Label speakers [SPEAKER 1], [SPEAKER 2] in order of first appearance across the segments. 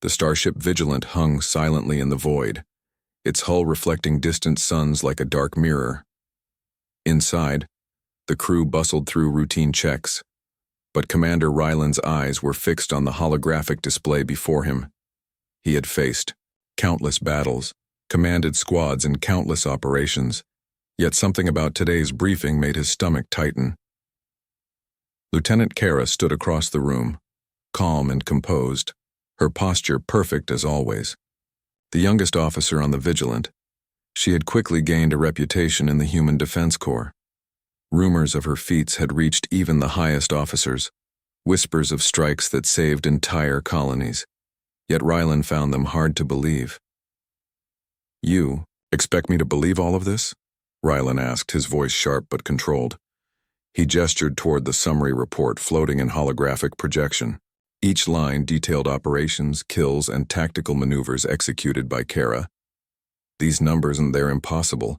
[SPEAKER 1] The starship Vigilant hung silently in the void, its hull reflecting distant suns like a dark mirror. Inside, the crew bustled through routine checks, but Commander Ryland's eyes were fixed on the holographic display before him. He had faced countless battles, commanded squads in countless operations, yet something about today's briefing made his stomach tighten. Lieutenant Kara stood across the room, calm and composed, her posture perfect as always. The youngest officer on the Vigilant, she had quickly gained a reputation in the Human Defense Corps. Rumors of her feats had reached even the highest officers, whispers of strikes that saved entire colonies. Yet Ryland found them hard to believe. "You expect me to believe all of this?" Ryland asked, his voice sharp but controlled. He gestured toward the summary report floating in holographic projection. Each line detailed operations, kills, and tactical maneuvers executed by Kara. These numbers, and they're impossible.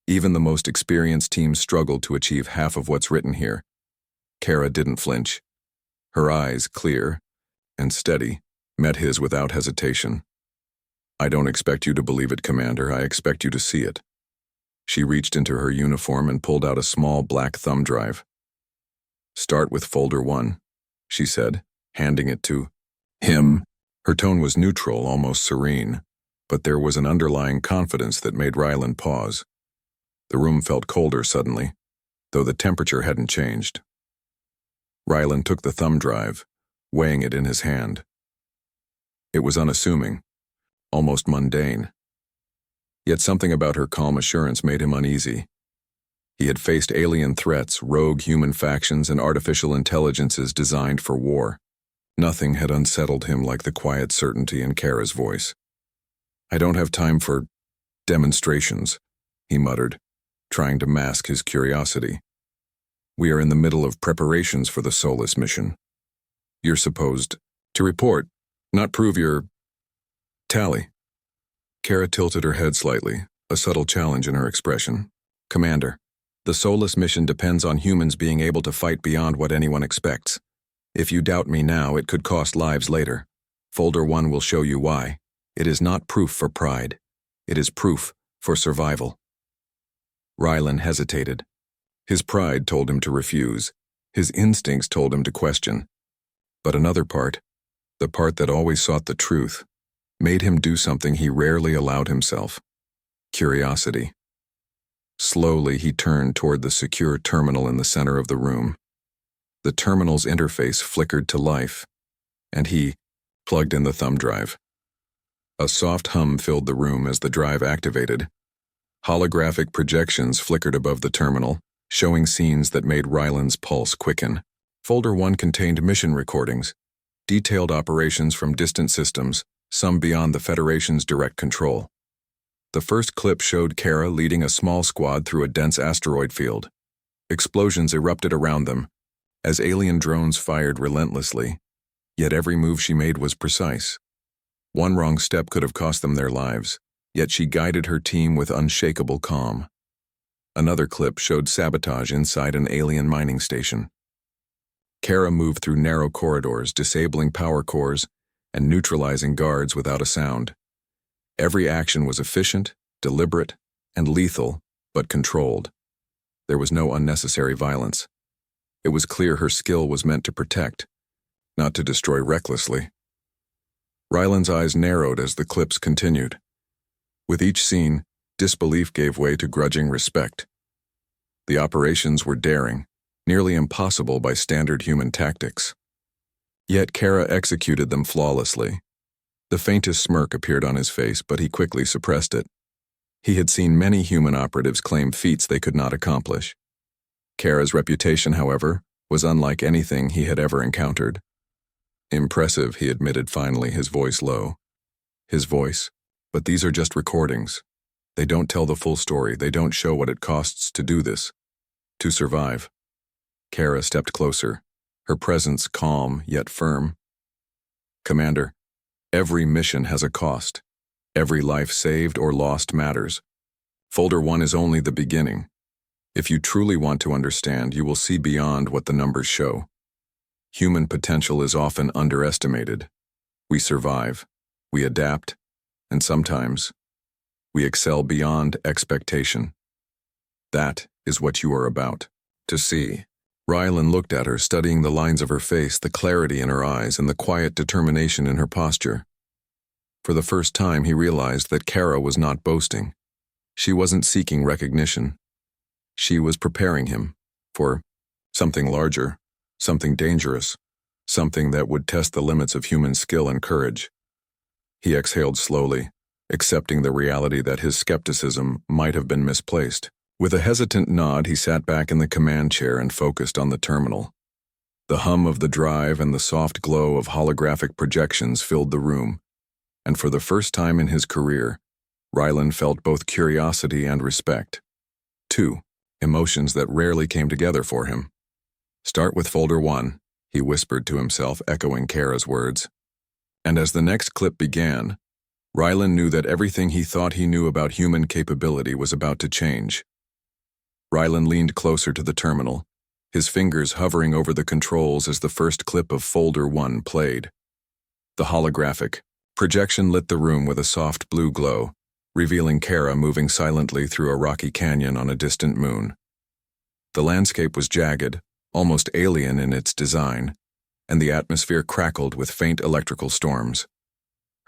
[SPEAKER 1] Even the most experienced teams struggle to achieve half of what's written here. Kara didn't flinch. Her eyes, clear and steady, met his without hesitation. "I don't expect you to believe it, Commander. I expect you to see it." She reached into her uniform and pulled out a small black thumb drive. "Start with folder 1, she said, handing it to him. Her tone was neutral, almost serene, but there was an underlying confidence that made Ryland pause. The room felt colder suddenly, though the temperature hadn't changed. Ryland took the thumb drive, weighing it in his hand. It was unassuming, almost mundane. Yet something about her calm assurance made him uneasy. He had faced alien threats, rogue human factions, and artificial intelligences designed for war. Nothing had unsettled him like the quiet certainty in Kara's voice. "I don't have time for demonstrations," he muttered, trying to mask his curiosity. "We are in the middle of preparations for the Solus mission. You're supposed to report, not prove your tally." Kara tilted her head slightly, a subtle challenge in her expression. "Commander, the Solus mission depends on humans being able to fight beyond what anyone expects. If you doubt me now, it could cost lives later. Folder 1 will show you why. It is not proof for pride. It is proof for survival." Ryland hesitated. His pride told him to refuse. His instincts told him to question. But another part, the part that always sought the truth, made him do something he rarely allowed himself: curiosity. Slowly, he turned toward the secure terminal in the center of the room. The terminal's interface flickered to life, and he plugged in the thumb drive. A soft hum filled the room as the drive activated. Holographic projections flickered above the terminal, showing scenes that made Ryland's pulse quicken. Folder 1 contained mission recordings, detailed operations from distant systems, some beyond the Federation's direct control. The first clip showed Kara leading a small squad through a dense asteroid field. Explosions erupted around them, as alien drones fired relentlessly, yet every move she made was precise. One wrong step could have cost them their lives, yet she guided her team with unshakable calm. Another clip showed sabotage inside an alien mining station. Kara moved through narrow corridors, disabling power cores and neutralizing guards without a sound. Every action was efficient, deliberate, and lethal, but controlled. There was no unnecessary violence. It was clear her skill was meant to protect, not to destroy recklessly. Ryland's eyes narrowed as the clips continued. With each scene, disbelief gave way to grudging respect. The operations were daring, nearly impossible by standard human tactics. Yet Kara executed them flawlessly. The faintest smirk appeared on his face, but he quickly suppressed it. He had seen many human operatives claim feats they could not accomplish. Kara's reputation, however, was unlike anything he had ever encountered. "Impressive," he admitted finally, his voice low. His voice, "But these are just recordings. They don't tell the full story. They don't show what it costs to do this, to survive." Kara stepped closer, her presence calm yet firm. "Commander, every mission has a cost. Every life saved or lost matters. Folder 1 is only the beginning. If you truly want to understand, you will see beyond what the numbers show. Human potential is often underestimated. We survive, We adapt, and sometimes we excel beyond expectation. That is what you are about to see. Rylan looked at her, studying the lines of her face, the clarity in her eyes, and the quiet determination in her posture. For the first time, he realized that Kara was not boasting. She wasn't seeking recognition. She was preparing him for something larger, something dangerous, something that would test the limits of human skill and courage. He exhaled slowly, accepting the reality that his skepticism might have been misplaced. With a hesitant nod, he sat back in the command chair and focused on the terminal. The hum of the drive and the soft glow of holographic projections filled the room, and for the first time in his career, Rylan felt both curiosity and respect. Two emotions that rarely came together for him. "Start with folder 1, he whispered to himself, echoing Kara's words. And as the next clip began, Rylan knew that everything he thought he knew about human capability was about to change. Rylan leaned closer to the terminal, his fingers hovering over the controls as the first clip of folder 1 played. The holographic projection lit the room with a soft blue glow, revealing Kara moving silently through a rocky canyon on a distant moon. The landscape was jagged, almost alien in its design, and the atmosphere crackled with faint electrical storms.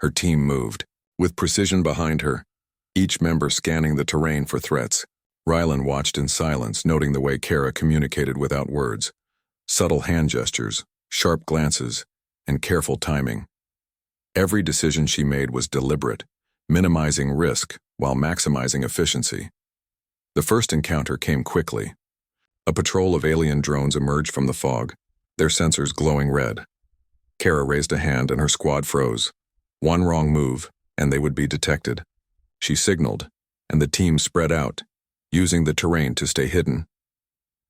[SPEAKER 1] Her team moved, with precision behind her, each member scanning the terrain for threats. Rylan watched in silence, noting the way Kara communicated without words. Subtle hand gestures, sharp glances, and careful timing. Every decision she made was deliberate, minimizing risk while maximizing efficiency. The first encounter came quickly. A patrol of alien drones emerged from the fog, their sensors glowing red. Kara raised a hand and her squad froze. One wrong move, and they would be detected. She signaled, and the team spread out, using the terrain to stay hidden.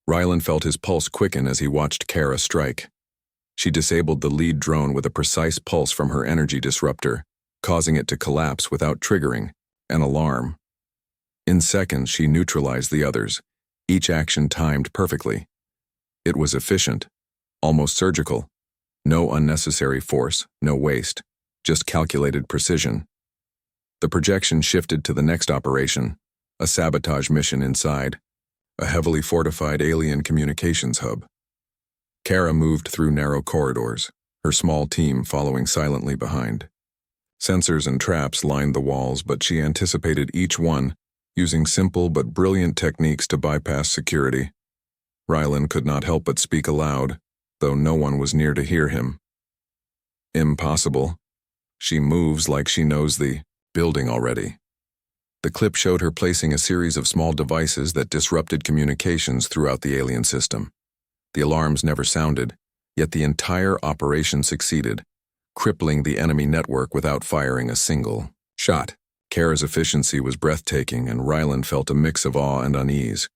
[SPEAKER 1] Rylan felt his pulse quicken as he watched Kara strike. She disabled the lead drone with a precise pulse from her energy disruptor, causing it to collapse without triggering an alarm. In seconds, she neutralized the others, each action timed perfectly. It was efficient, almost surgical. No unnecessary force, no waste, just calculated precision. The projection shifted to the next operation, a sabotage mission inside, a heavily fortified alien communications hub. Kara moved through narrow corridors, her small team following silently behind. Sensors and traps lined the walls, but she anticipated each one, using simple but brilliant techniques to bypass security. Rylan could not help but speak aloud, though no one was near to hear him. Impossible. She moves like she knows the building already. The clip showed her placing a series of small devices that disrupted communications throughout the alien system. The alarms never sounded, yet the entire operation succeeded, crippling the enemy network without firing a single shot. Kara's efficiency was breathtaking, and Rylan felt a mix of awe and unease.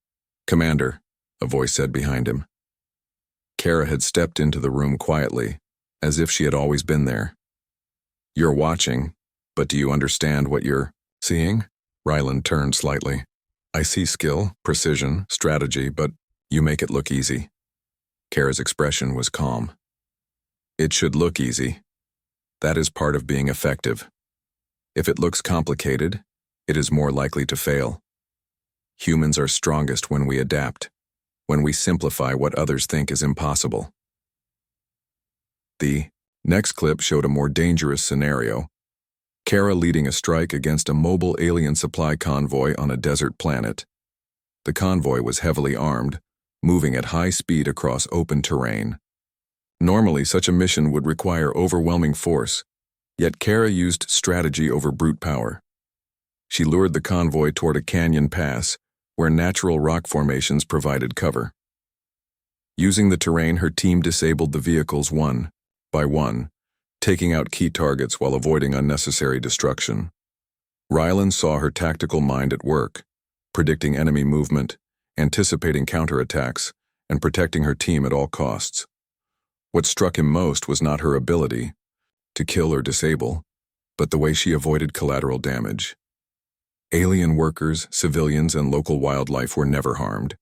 [SPEAKER 1] "Commander," a voice said behind him. Kara had stepped into the room quietly, as if she had always been there. "You're watching, but do you understand what you're seeing?" Rylan turned slightly. "I see skill, precision, strategy, but you make it look easy." Kara's expression was calm. "It should look easy. That is part of being effective. If it looks complicated, it is more likely to fail. Humans are strongest when we adapt, when we simplify what others think is impossible." The next clip showed a more dangerous scenario. Kara leading a strike against a mobile alien supply convoy on a desert planet. The convoy was heavily armed, moving at high speed across open terrain. Normally, such a mission would require overwhelming force, yet Kara used strategy over brute power. She lured the convoy toward a canyon pass, where natural rock formations provided cover. Using the terrain, her team disabled the vehicles one by one, taking out key targets while avoiding unnecessary destruction. Rylan saw her tactical mind at work, predicting enemy movement, anticipating counterattacks, and protecting her team at all costs. What struck him most was not her ability to kill or disable, but the way she avoided collateral damage. Alien workers, civilians, and local wildlife were never harmed.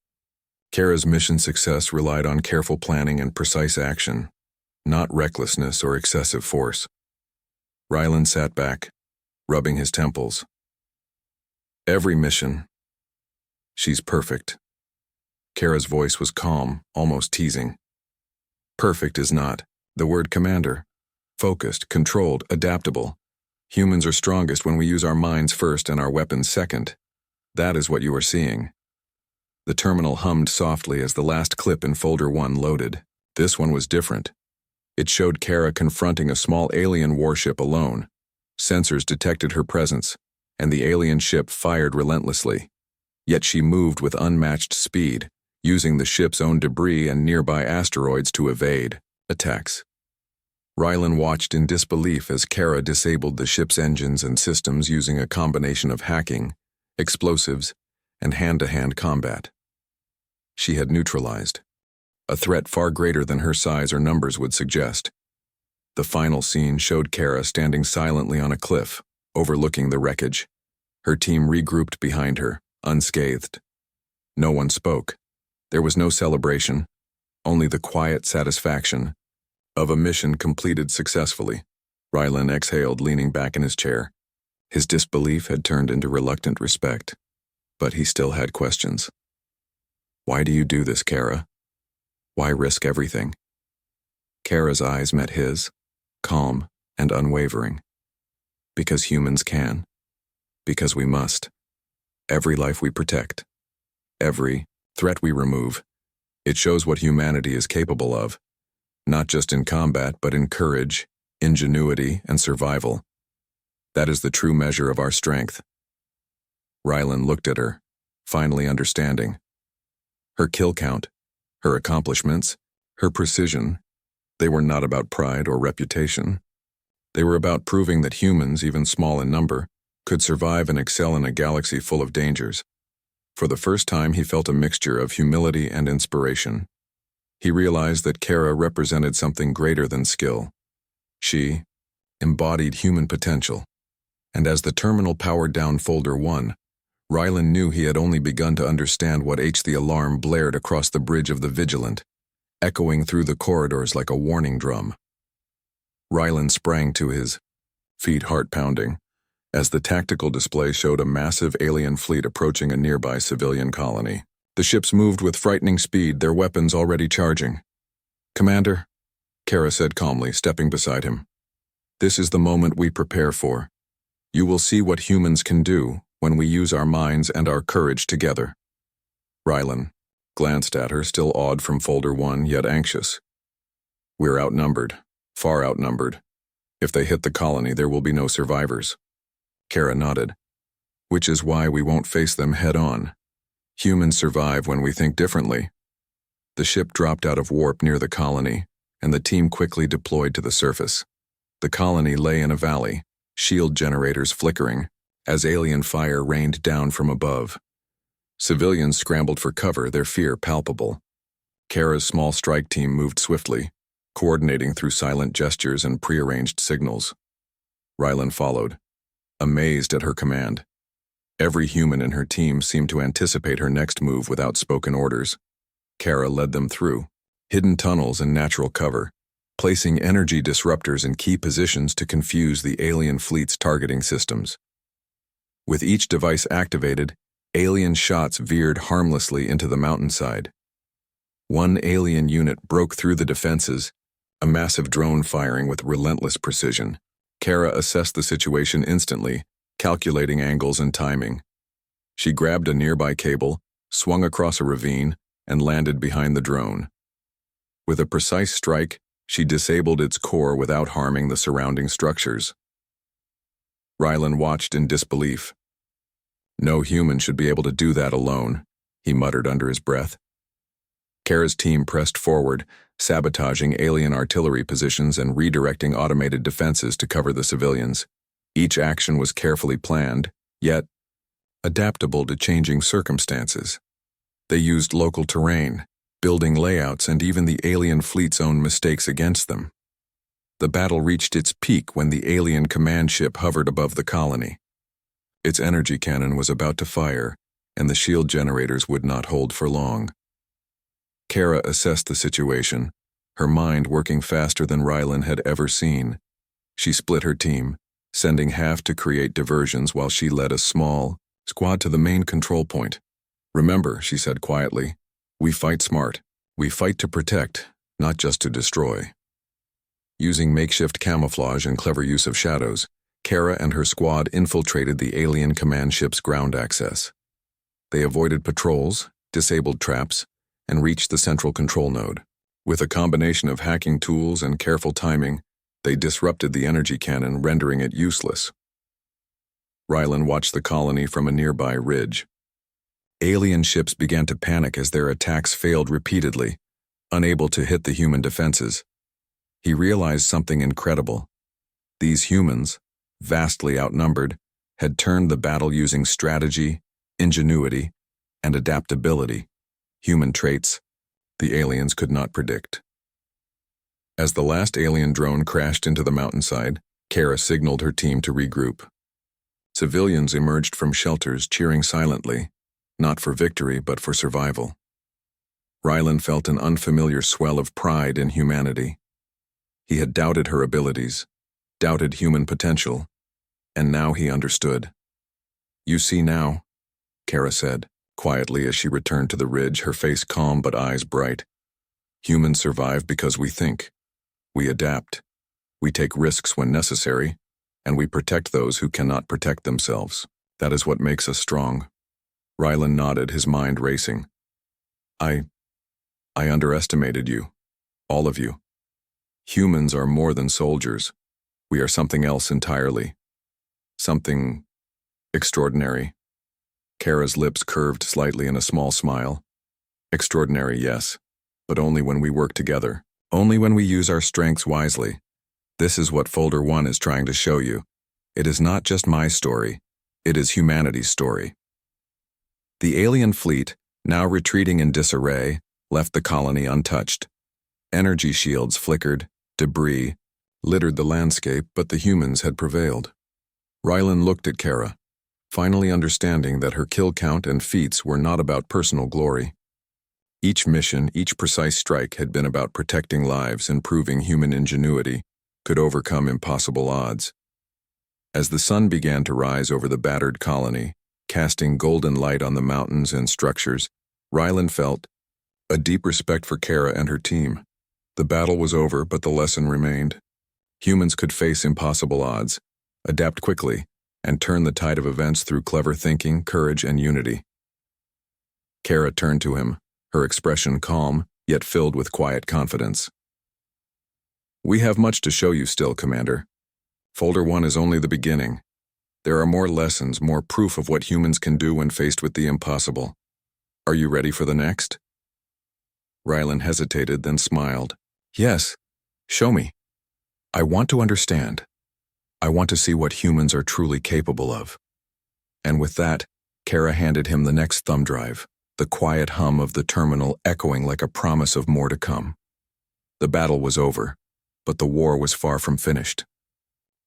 [SPEAKER 1] Kara's mission success relied on careful planning and precise action, not recklessness or excessive force. Rylan sat back, rubbing his temples. Every mission. She's perfect. Kara's voice was calm, almost teasing. Perfect is not. The word commander. Focused, controlled, adaptable. Humans are strongest when we use our minds first and our weapons second. That is what you are seeing. The terminal hummed softly as the last clip in Folder 1 loaded. This one was different. It showed Kara confronting a small alien warship alone. Sensors detected her presence, and the alien ship fired relentlessly. Yet she moved with unmatched speed, using the ship's own debris and nearby asteroids to evade attacks. Rylan watched in disbelief as Kara disabled the ship's engines and systems using a combination of hacking, explosives, and hand-to-hand combat. She had neutralized a threat far greater than her size or numbers would suggest. The final scene showed Kara standing silently on a cliff, overlooking the wreckage. Her team regrouped behind her, unscathed. No one spoke. There was no celebration, only the quiet satisfaction of a mission completed successfully. Rylan exhaled, leaning back in his chair. His disbelief had turned into reluctant respect, but he still had questions. Why do you do this, Kara? Why risk everything? Kara's eyes met his, calm and unwavering. Because humans can. Because we must. Every life we protect. Every threat we remove. It shows what humanity is capable of. Not just in combat, but in courage, ingenuity, and survival. That is the true measure of our strength. Rylan looked at her, finally understanding. Her kill count, her accomplishments, her precision, they were not about pride or reputation. They were about proving that humans, even small in number, could survive and excel in a galaxy full of dangers. For the first time, he felt a mixture of humility and inspiration. He realized that Kara represented something greater than skill. She embodied human potential. And as the terminal powered down Folder 1, Rylan knew he had only begun to understand what the alarm blared across the bridge of the Vigilant, echoing through the corridors like a warning drum. Rylan sprang to his feet, heart pounding, as the tactical display showed a massive alien fleet approaching a nearby civilian colony. The ships moved with frightening speed, their weapons already charging. "Commander," Kara said calmly, stepping beside him. "This is the moment we prepare for. You will see what humans can do when we use our minds and our courage together." Rylan glanced at her, still awed from Folder 1, yet anxious. "We're outnumbered, far outnumbered. If they hit the colony, there will be no survivors." Kara nodded. "Which is why we won't face them head-on. Humans survive when we think differently." The ship dropped out of warp near the colony, and the team quickly deployed to the surface. The colony lay in a valley, shield generators flickering, as alien fire rained down from above. Civilians scrambled for cover, their fear palpable. Kara's small strike team moved swiftly, coordinating through silent gestures and prearranged signals. Rylan followed, amazed at her command. Every human in her team seemed to anticipate her next move without spoken orders. Kara led them through hidden tunnels and natural cover, placing energy disruptors in key positions to confuse the alien fleet's targeting systems. With each device activated, alien shots veered harmlessly into the mountainside. One alien unit broke through the defenses, a massive drone firing with relentless precision. Kara assessed the situation instantly, calculating angles and timing. She grabbed a nearby cable, swung across a ravine, and landed behind the drone. With a precise strike, she disabled its core without harming the surrounding structures. Rylan watched in disbelief. "No human should be able to do that alone," he muttered under his breath. Kara's team pressed forward, sabotaging alien artillery positions and redirecting automated defenses to cover the civilians. Each action was carefully planned, yet adaptable to changing circumstances. They used local terrain, building layouts, and even the alien fleet's own mistakes against them. The battle reached its peak when the alien command ship hovered above the colony. Its energy cannon was about to fire, and the shield generators would not hold for long. Kara assessed the situation, her mind working faster than Rylan had ever seen. She split her team, sending half to create diversions while she led a small squad to the main control point. "Remember," she said quietly, "we fight smart. We fight to protect, not just to destroy." Using makeshift camouflage and clever use of shadows, Kara and her squad infiltrated the alien command ship's ground access. They avoided patrols, disabled traps, and reached the central control node. With a combination of hacking tools and careful timing, they disrupted the energy cannon, rendering it useless. Rylan watched the colony from a nearby ridge. Alien ships began to panic as their attacks failed repeatedly, unable to hit the human defenses. He realized something incredible. These humans, vastly outnumbered, had turned the battle using strategy, ingenuity, and adaptability, human traits the aliens could not predict. As the last alien drone crashed into the mountainside, Kara signaled her team to regroup. Civilians emerged from shelters cheering silently, not for victory but for survival. Rylan felt an unfamiliar swell of pride in humanity. He had doubted her abilities, doubted human potential, and now he understood. "You see now," Kara said, quietly as she returned to the ridge, her face calm but eyes bright. "Humans survive because we think. We adapt. We take risks when necessary, and we protect those who cannot protect themselves. That is what makes us strong." Rylan nodded, his mind racing. I underestimated you. All of you. Humans are more than soldiers. We are something else entirely. Something extraordinary." Kara's lips curved slightly in a small smile. "Extraordinary, yes, but only when we work together. Only when we use our strengths wisely. This is what Folder 1 is trying to show you. It is not just my story. It is humanity's story." The alien fleet, now retreating in disarray, left the colony untouched. Energy shields flickered, debris littered the landscape, but the humans had prevailed. Rylan looked at Kara, finally understanding that her kill count and feats were not about personal glory. Each mission, each precise strike had been about protecting lives and proving human ingenuity could overcome impossible odds. As the sun began to rise over the battered colony, casting golden light on the mountains and structures, Rylan felt a deep respect for Kara and her team. The battle was over, but the lesson remained. Humans could face impossible odds, adapt quickly, and turn the tide of events through clever thinking, courage, and unity. Kara turned to him, her expression calm, yet filled with quiet confidence. "We have much to show you still, Commander. Folder 1 is only the beginning. There are more lessons, more proof of what humans can do when faced with the impossible. Are you ready for the next?" Rylan hesitated, then smiled. "Yes, show me. I want to understand. I want to see what humans are truly capable of." And with that, Kara handed him the next thumb drive, the quiet hum of the terminal echoing like a promise of more to come. The battle was over, but the war was far from finished.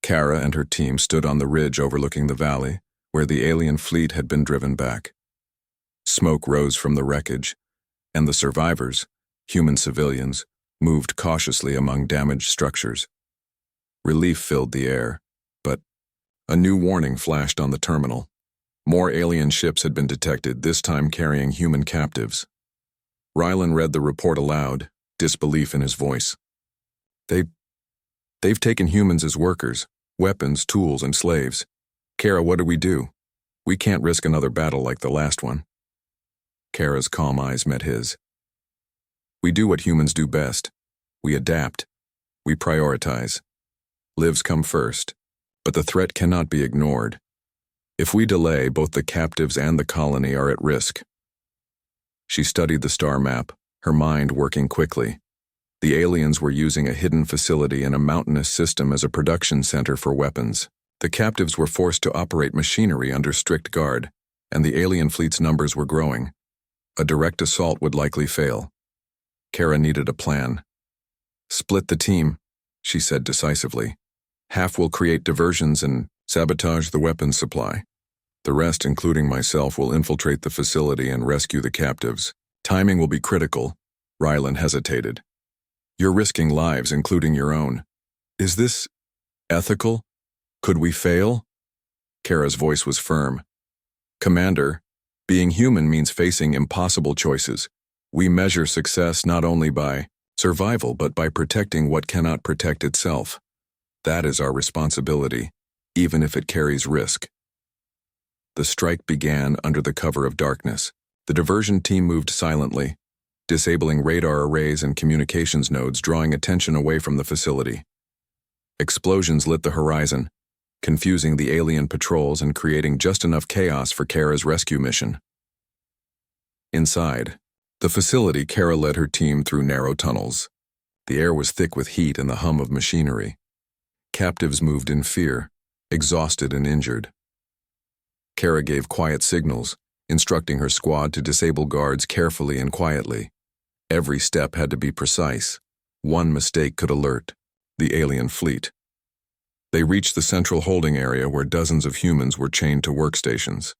[SPEAKER 1] Kara and her team stood on the ridge overlooking the valley, where the alien fleet had been driven back. Smoke rose from the wreckage, and the survivors, human civilians, moved cautiously among damaged structures. Relief filled the air, but a new warning flashed on the terminal. More alien ships had been detected, this time carrying human captives. Rylan read the report aloud, disbelief in his voice. They've taken humans as workers, weapons, tools, and slaves. Kara, what do? We can't risk another battle like the last one." Kara's calm eyes met his. "We do what humans do best. We adapt. We prioritize. Lives come first, but the threat cannot be ignored. If we delay, both the captives and the colony are at risk." She studied the star map, her mind working quickly. The aliens were using a hidden facility in a mountainous system as a production center for weapons. The captives were forced to operate machinery under strict guard, and the alien fleet's numbers were growing. A direct assault would likely fail. Kara needed a plan. "Split the team," she said decisively. "Half will create diversions and sabotage the weapons supply. The rest, including myself, will infiltrate the facility and rescue the captives. Timing will be critical." Rylan hesitated. "You're risking lives, including your own. Is this ethical?" Could we fail? Kara's voice was firm. Commander, being human means facing impossible choices. We measure success not only by survival but by protecting what cannot protect itself. That is our responsibility, even if it carries risk. The strike began under the cover of darkness. The diversion team moved silently, disabling radar arrays and communications nodes, drawing attention away from the facility. Explosions lit the horizon, confusing the alien patrols and creating just enough chaos for Kara's rescue mission. Inside the facility, Kara led her team through narrow tunnels. The air was thick with heat and the hum of machinery. Captives moved in fear, exhausted and injured. Kara gave quiet signals, instructing her squad to disable guards carefully and quietly. Every step had to be precise. One mistake could alert the alien fleet. They reached the central holding area where dozens of humans were chained to workstations.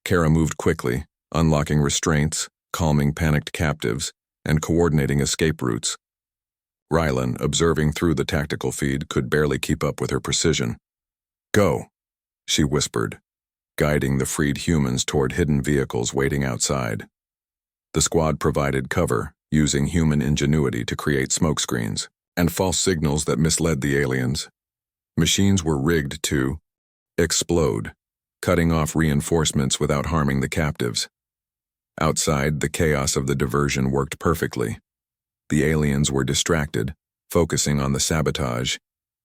[SPEAKER 1] Kara moved quickly, unlocking restraints, calming panicked captives, and coordinating escape routes. Rylan, observing through the tactical feed, could barely keep up with her precision. "Go," she whispered, guiding the freed humans toward hidden vehicles waiting outside. The squad provided cover, using human ingenuity to create smokescreens and false signals that misled the aliens. Machines were rigged to explode, cutting off reinforcements without harming the captives. Outside, the chaos of the diversion worked perfectly. The aliens were distracted, focusing on the sabotage,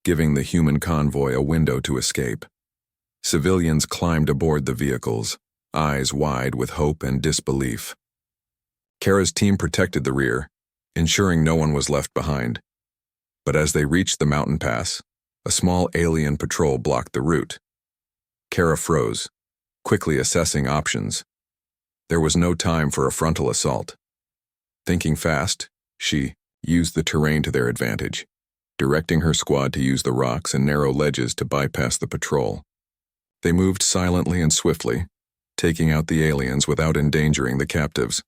[SPEAKER 1] giving the human convoy a window to escape. Civilians climbed aboard the vehicles, eyes wide with hope and disbelief. Kara's team protected the rear, ensuring no one was left behind. But as they reached the mountain pass, a small alien patrol blocked the route. Kara froze, quickly assessing options. There was no time for a frontal assault. Thinking fast, she used the terrain to their advantage, directing her squad to use the rocks and narrow ledges to bypass the patrol. They moved silently and swiftly, taking out the aliens without endangering the captives.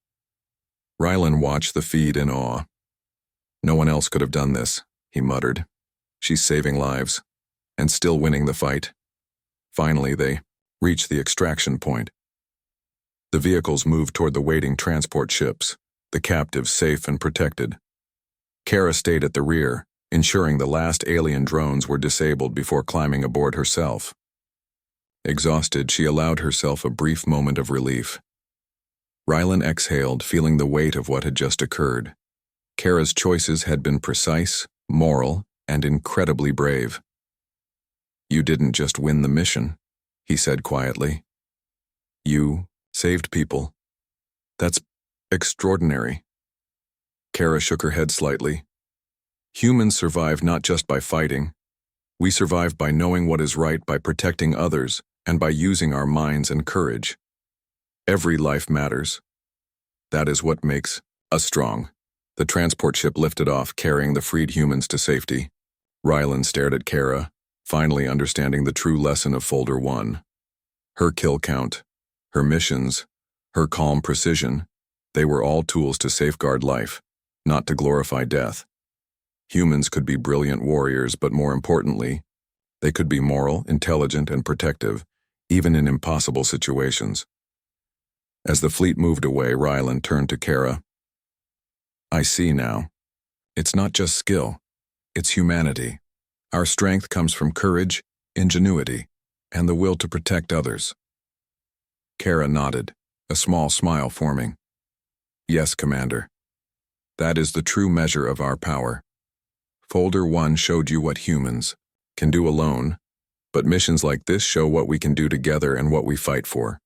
[SPEAKER 1] Rylan watched the feed in awe. "No one else could have done this," he muttered. "She's saving lives, and still winning the fight." Finally, they reached the extraction point. The vehicles moved toward the waiting transport ships, the captives safe and protected. Kara stayed at the rear, ensuring the last alien drones were disabled before climbing aboard herself. Exhausted, she allowed herself a brief moment of relief. Rylan exhaled, feeling the weight of what had just occurred. Kara's choices had been precise, moral, and incredibly brave. "You didn't just win the mission," he said quietly. "You saved people. That's extraordinary." Kara shook her head slightly. "Humans survive not just by fighting. We survive by knowing what is right, by protecting others, and by using our minds and courage. Every life matters. That is what makes us strong." The transport ship lifted off, carrying the freed humans to safety. Rylan stared at Kara, finally understanding the true lesson of Folder 1. Her kill count, her missions, her calm precision, they were all tools to safeguard life, not to glorify death. Humans could be brilliant warriors, but more importantly, they could be moral, intelligent, and protective, even in impossible situations. As the fleet moved away, Rylan turned to Kara. "I see now. It's not just skill, it's humanity. Our strength comes from courage, ingenuity, and the will to protect others." Kara nodded, a small smile forming. "Yes, Commander. That is the true measure of our power. Folder 1 showed you what humans can do alone, but missions like this show what we can do together and what we fight for."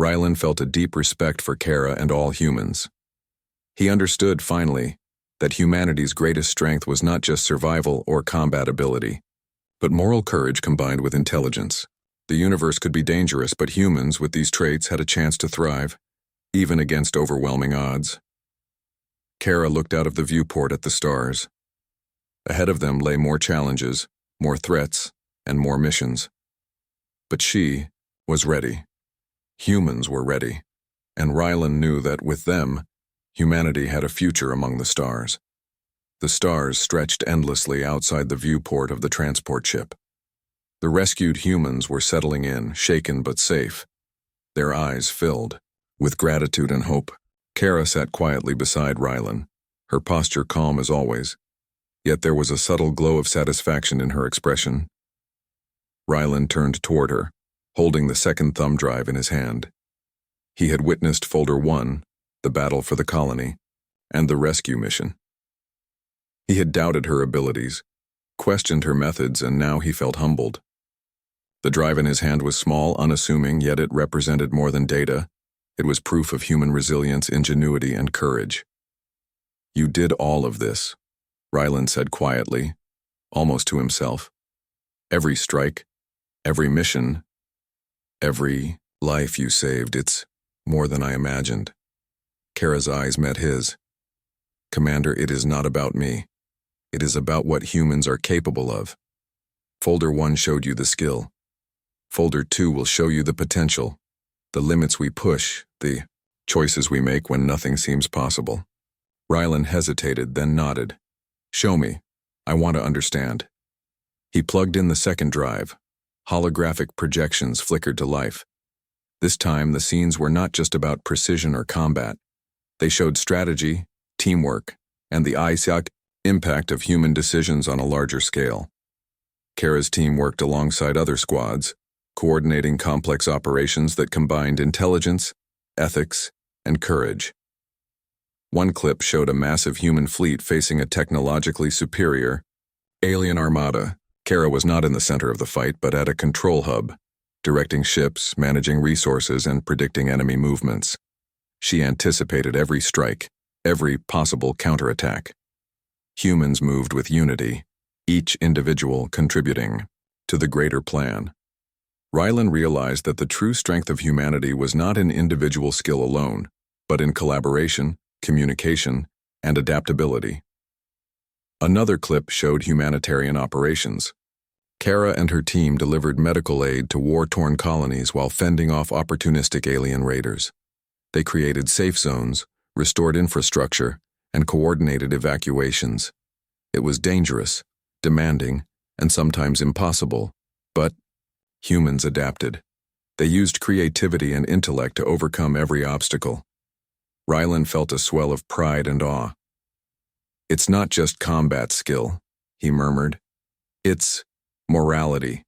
[SPEAKER 1] Rylan felt a deep respect for Kara and all humans. He understood, finally, that humanity's greatest strength was not just survival or combat ability, but moral courage combined with intelligence. The universe could be dangerous, but humans with these traits had a chance to thrive, even against overwhelming odds. Kara looked out of the viewport at the stars. Ahead of them lay more challenges, more threats, and more missions. But she was ready. Humans were ready, and Rylan knew that with them, humanity had a future among the stars. The stars stretched endlessly outside the viewport of the transport ship. The rescued humans were settling in, shaken but safe. Their eyes filled with gratitude and hope. Kara sat quietly beside Rylan, her posture calm as always, yet there was a subtle glow of satisfaction in her expression. Rylan turned toward her, holding the second thumb drive in his hand. He had witnessed Folder 1, the battle for the colony, and the rescue mission. He had doubted her abilities, questioned her methods, and now he felt humbled. The drive in his hand was small, unassuming, yet it represented more than data. It was proof of human resilience, ingenuity, and courage. "You did all of this," Rylan said quietly, almost to himself. "Every strike, every mission, every life you saved, it's more than I imagined." Kara's eyes met his. "Commander, it is not about me. It is about what humans are capable of. Folder 1 showed you the skill. Folder 2 will show you the potential, the limits we push, the choices we make when nothing seems possible." Rylan hesitated, then nodded. "Show me. I want to understand." He plugged in the second drive. Holographic projections flickered to life. This time, the scenes were not just about precision or combat. They showed strategy, teamwork, and the impact of human decisions on a larger scale. Kara's team worked alongside other squads, coordinating complex operations that combined intelligence, ethics, and courage. One clip showed a massive human fleet facing a technologically superior alien armada. Kara was not in the center of the fight, but at a control hub, directing ships, managing resources, and predicting enemy movements. She anticipated every strike, every possible counterattack. Humans moved with unity, each individual contributing to the greater plan. Rylan realized that the true strength of humanity was not in individual skill alone, but in collaboration, communication, and adaptability. Another clip showed humanitarian operations. Kara and her team delivered medical aid to war-torn colonies while fending off opportunistic alien raiders. They created safe zones, restored infrastructure, and coordinated evacuations. It was dangerous, demanding, and sometimes impossible, but humans adapted. They used creativity and intellect to overcome every obstacle. Rylan felt a swell of pride and awe. "It's not just combat skill," he murmured. "It's morality,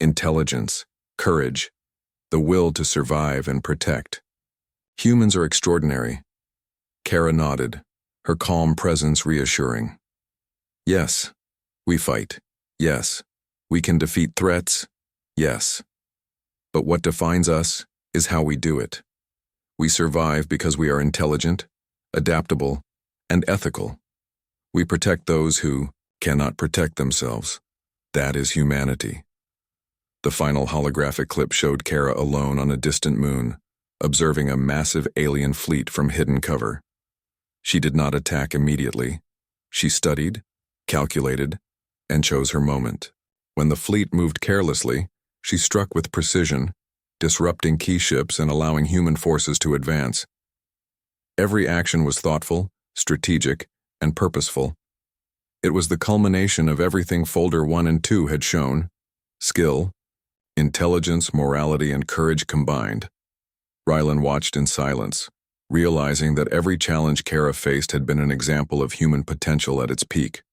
[SPEAKER 1] intelligence, courage, the will to survive and protect. Humans are extraordinary." Kara nodded, her calm presence reassuring. "Yes, we fight. Yes, we can defeat threats. Yes. But what defines us is how we do it. We survive because we are intelligent, adaptable, and ethical. We protect those who cannot protect themselves. That is humanity." The final holographic clip showed Kara alone on a distant moon, observing a massive alien fleet from hidden cover. She did not attack immediately. She studied, calculated, and chose her moment. When the fleet moved carelessly, she struck with precision, disrupting key ships and allowing human forces to advance. Every action was thoughtful, strategic, and purposeful. It was the culmination of everything Folder 1 and 2 had shown: skill, intelligence, morality, and courage combined. Rylan watched in silence, realizing that every challenge Kara faced had been an example of human potential at its peak.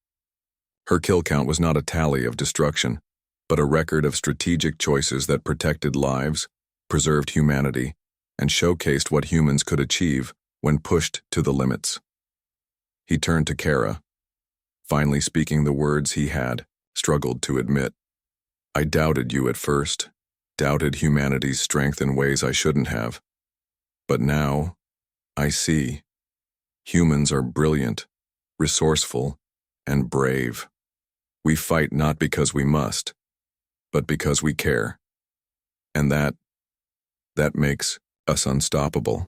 [SPEAKER 1] Her kill count was not a tally of destruction, but a record of strategic choices that protected lives, preserved humanity, and showcased what humans could achieve when pushed to the limits. He turned to Kara, finally speaking the words he had struggled to admit. "I doubted you at first, doubted humanity's strength in ways I shouldn't have. But now, I see. Humans are brilliant, resourceful, and brave. We fight not because we must, but because we care. And that makes us unstoppable."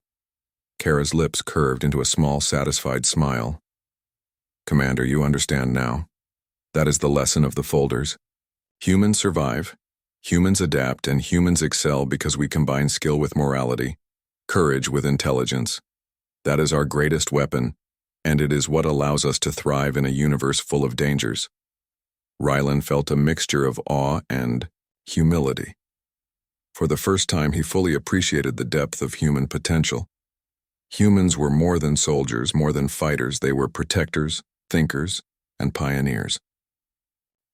[SPEAKER 1] Kara's lips curved into a small, satisfied smile. "Commander, you understand now. That is the lesson of the folders. Humans survive, humans adapt, and humans excel because we combine skill with morality, courage with intelligence. That is our greatest weapon, and it is what allows us to thrive in a universe full of dangers." Rylan felt a mixture of awe and humility. For the first time, he fully appreciated the depth of human potential. Humans were more than soldiers, more than fighters. They were protectors, thinkers, and pioneers.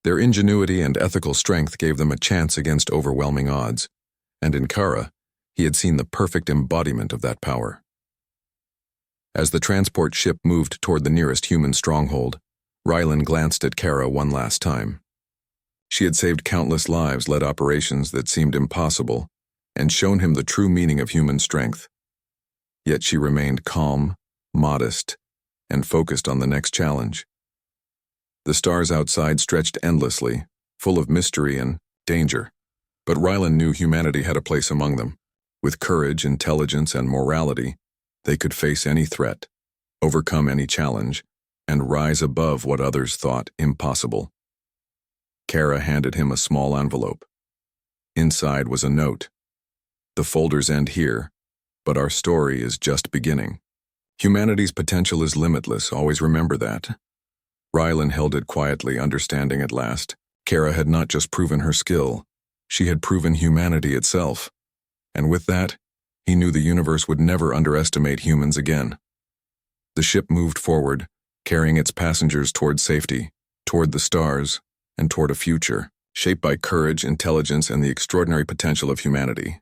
[SPEAKER 1] Their ingenuity and ethical strength gave them a chance against overwhelming odds, and in Kara, he had seen the perfect embodiment of that power. As the transport ship moved toward the nearest human stronghold, Rylan glanced at Kara one last time. She had saved countless lives, led operations that seemed impossible, and shown him the true meaning of human strength. Yet she remained calm, modest, and focused on the next challenge. The stars outside stretched endlessly, full of mystery and danger, but Rylan knew humanity had a place among them. With courage, intelligence, and morality, they could face any threat, overcome any challenge, and rise above what others thought impossible. Kara handed him a small envelope. Inside was a note. "The folders end here, but our story is just beginning. Humanity's potential is limitless, always remember that." Rylan held it quietly, understanding at last. Kara had not just proven her skill, she had proven humanity itself. And with that, he knew the universe would never underestimate humans again. The ship moved forward, carrying its passengers toward safety, toward the stars, and toward a future shaped by courage, intelligence, and the extraordinary potential of humanity.